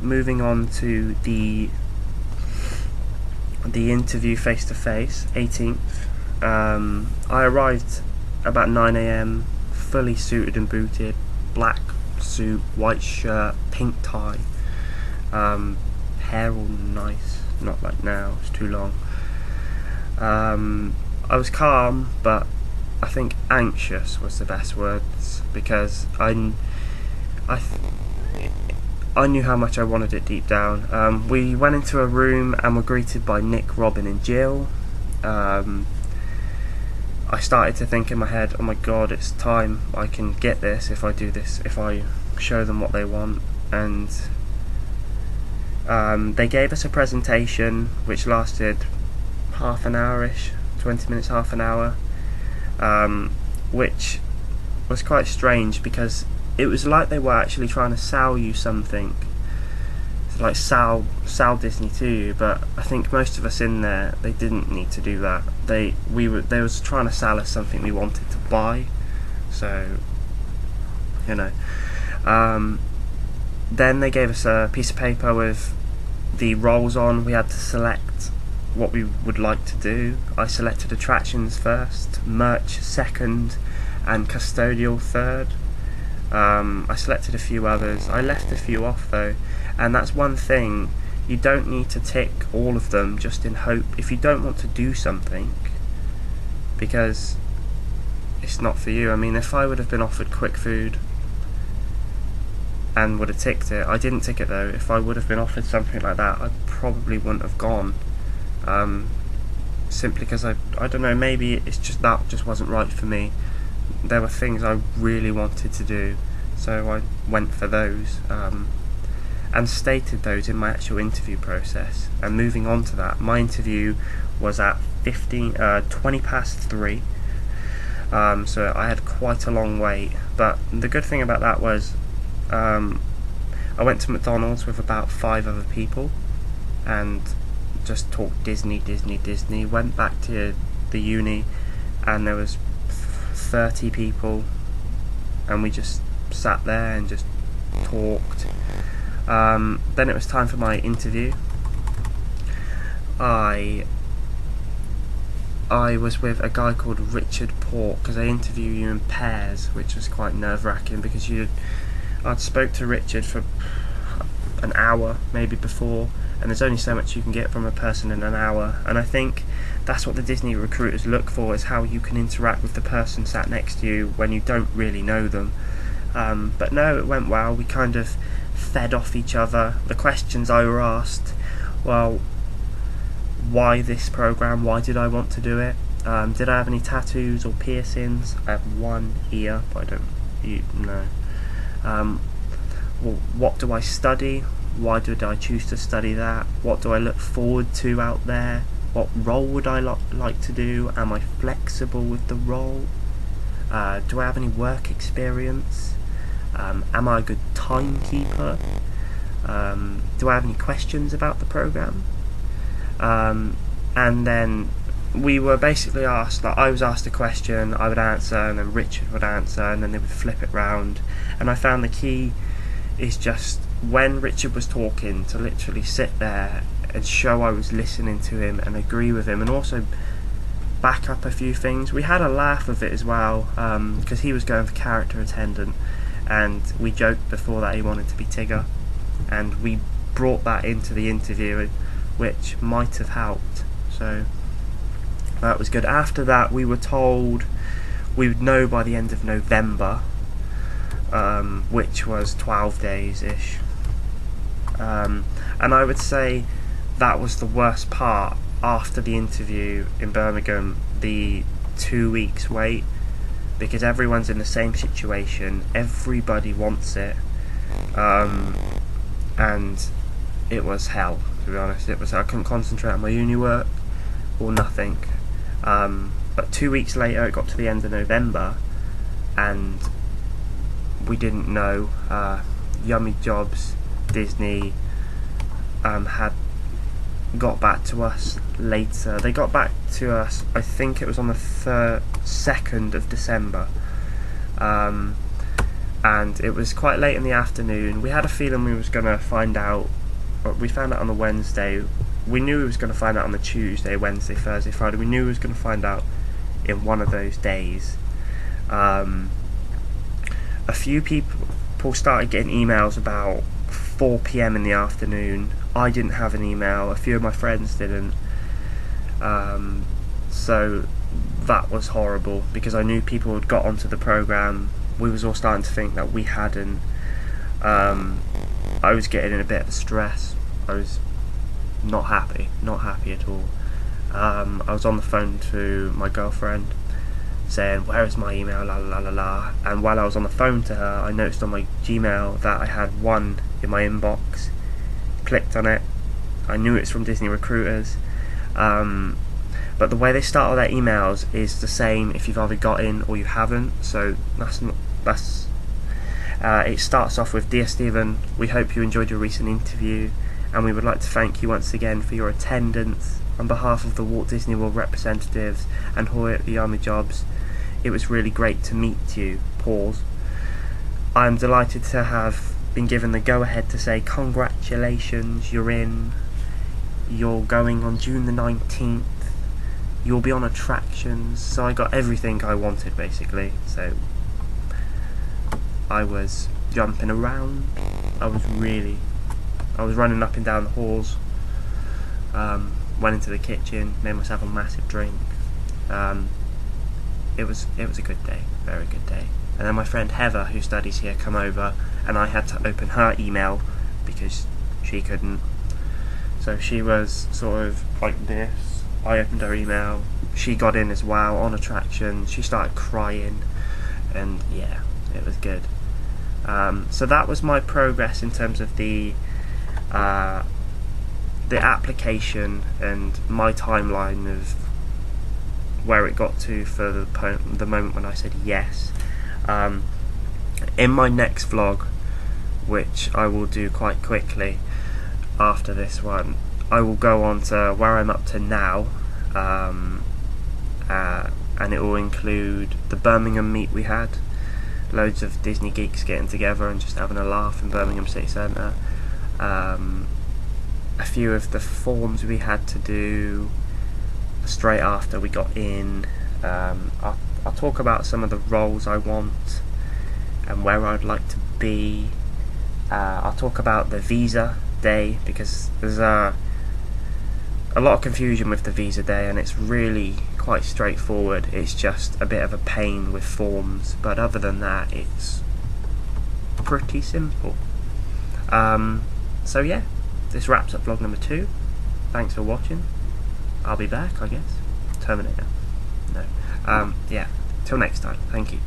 Moving on to the interview face to face, 18th. I arrived about 9 a.m. fully suited and booted, black suit, white shirt, pink tie, hair all nice, not like now, it's too long. I was calm, but I think anxious was the best words, because I knew how much I wanted it deep down. We went into a room and were greeted by Nick, Robin and Jill. I started to think in my head, oh my god, it's time, I can get this if I do this, if I show them what they want. And they gave us a presentation which lasted half an hour-ish, 20 minutes, half an hour, which was quite strange because it was like they were actually trying to sell you something, like sell Disney to you. But I think most of us in there, they didn't need to do that. They was trying to sell us something we wanted to buy. So, you know. Then they gave us a piece of paper with the roles on. We had to select what we would like to do. I selected attractions first, merch second, and custodial third. I selected a few others. I left a few off though, and that's one thing, you don't need to tick all of them just in hope if you don't want to do something, because it's not for you. I mean, if I would have been offered quick food and would have ticked it, I didn't tick it though. If I would have been offered something like that, I probably wouldn't have gone, simply because I don't know, maybe it's just that just wasn't right for me. There were things I really wanted to do, so I went for those, and stated those in my actual interview process. And moving on to that, my interview was at 20 past 3, so I had quite a long wait. But the good thing about that was, I went to McDonald's with about 5 other people and just talked Disney. Went back to the uni and there was 30 people and we just sat there and just talked. Then it was time for my interview. I was with a guy called Richard Pork, because they interview you in pairs, which was quite nerve-wracking because I'd spoke to Richard for an hour maybe before, and there's only so much you can get from a person in an hour, and I think that's what the Disney recruiters look for, is how you can interact with the person sat next to you when you don't really know them. But no, it went well. We kind of fed off each other. The questions I were asked, well, why this program? Why did I want to do it? Did I have any tattoos or piercings? I have one ear, but I don't know. Well, what do I study? Why did I choose to study that? What do I look forward to out there? What role would I like to do? Am I flexible with the role? Do I have any work experience? Am I a good timekeeper? Do I have any questions about the program? And then we were basically asked, like, I was asked a question, I would answer, and then Richard would answer, and then they would flip it round. And I found the key is just when Richard was talking to literally sit there and show I was listening to him and agree with him, and also back up a few things. We had a laugh of it as well, because he was going for character attendant, and we joked before that he wanted to be Tigger, and we brought that into the interview, which might have helped. So that was good. After that, we were told we would know by the end of November, which was 12 days-ish. And I would say that was the worst part after the interview in Birmingham, the 2 weeks wait, because everyone's in the same situation, everybody wants it, and it was hell, to be honest. I couldn't concentrate on my uni work or nothing. But 2 weeks later, it got to the end of November, and we didn't know. Yummy Jobs, Disney, had got back to us later. They got back to us, I think it was on the 2nd of December, and it was quite late in the afternoon. We had a feeling we was going to find out. We found out on the Wednesday. We knew we was going to find out on the Tuesday, Wednesday, Thursday, Friday. We knew we was going to find out in one of those days. A few people started getting emails about 4 p.m. in the afternoon. I didn't have an email. A few of my friends didn't. So that was horrible, because I knew people had got onto the program. We was all starting to think that we hadn't. I was getting in a bit of stress. I was not happy at all. I was on the phone to my girlfriend saying, "Where is my email, la la la la," and while I was on the phone to her, I noticed on my Gmail that I had one in my inbox. Clicked on it. I knew it's from Disney Recruiters, but the way they start all their emails is the same if you've either got in or you haven't. So it starts off with, "Dear Stephen, we hope you enjoyed your recent interview, and we would like to thank you once again for your attendance. On behalf of the Walt Disney World representatives and Hoy at the Army Jobs, it was really great to meet you. Pause. I am delighted to have been given the go-ahead to say congratulations, you're in. You're going on June the 19th. You'll be on attractions." So I got everything I wanted, basically. So I was jumping around. I was running up and down the halls. Went into the kitchen, made myself a massive drink. It was a good day, very good day. And then my friend Heather, who studies here, come over, and I had to open her email because she couldn't. So she was sort of like this. I opened her email. She got in as well on attraction. She started crying, and yeah, it was good. So that was my progress in terms of the application and my timeline of where it got to for the moment when I said yes. In my next vlog, which I will do quite quickly after this one, I will go on to where I'm up to now, and it will include the Birmingham meet we had. Loads of Disney geeks getting together and just having a laugh in Birmingham City Centre. A few of the forms we had to do straight after we got in. I'll talk about some of the roles I want and where I'd like to be. I'll talk about the visa day, because there's a lot of confusion with the visa day, and it's really quite straightforward. It's just a bit of a pain with forms, but other than that, it's pretty simple. So yeah, this wraps up vlog number 2. Thanks for watching. I'll be back, I guess. Terminator. No. Yeah. Till next time. Thank you.